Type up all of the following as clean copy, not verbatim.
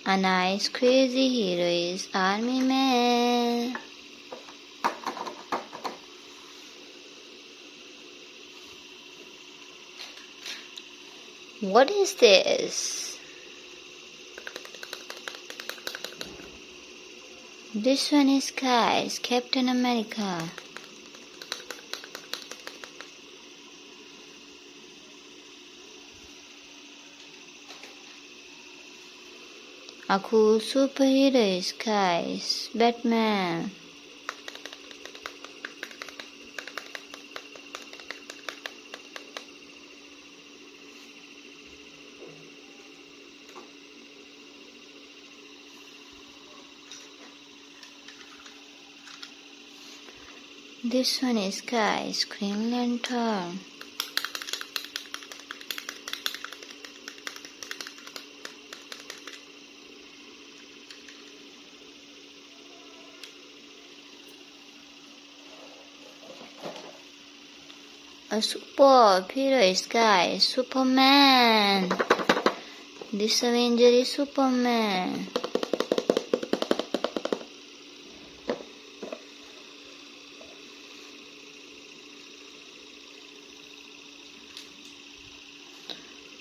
A nice crazy hero is Army Man. What is this? This one is guys, Captain America. A cool superhero is guys, Batman. This one is guys, Green Lantern. A superhero is guys, Superman. This Avenger is Superman.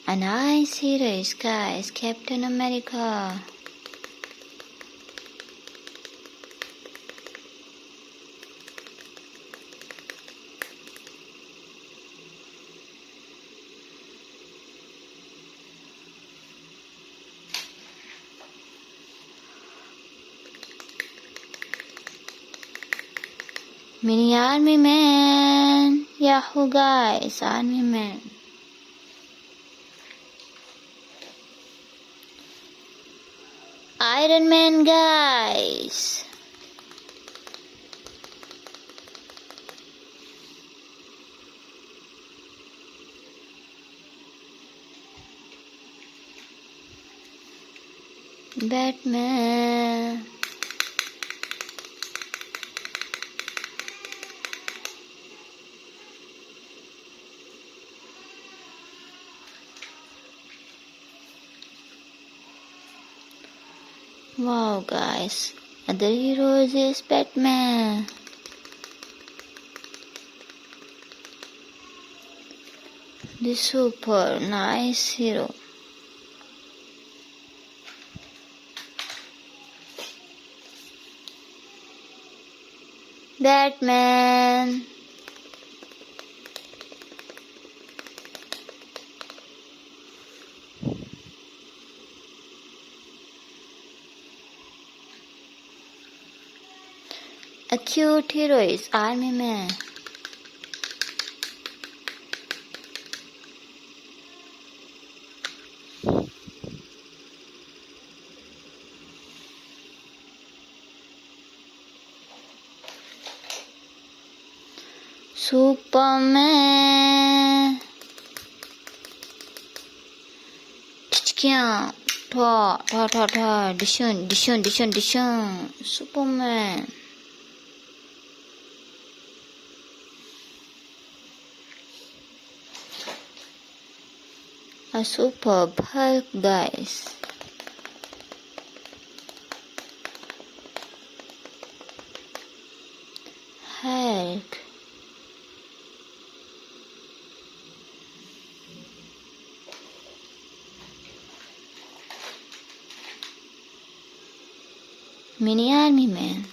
A nice hero is guys, Captain America. Mini Army Man. Yahoo guys, Army Man. Iron Man guys. Batman. Wow guys, other heroes is Batman. The super nice hero. Batman. A cute hero is Army Man. Superman. Ta ta ta ta dishun. Superman. A superb Hulk guys. Hulk. Mini Army Man.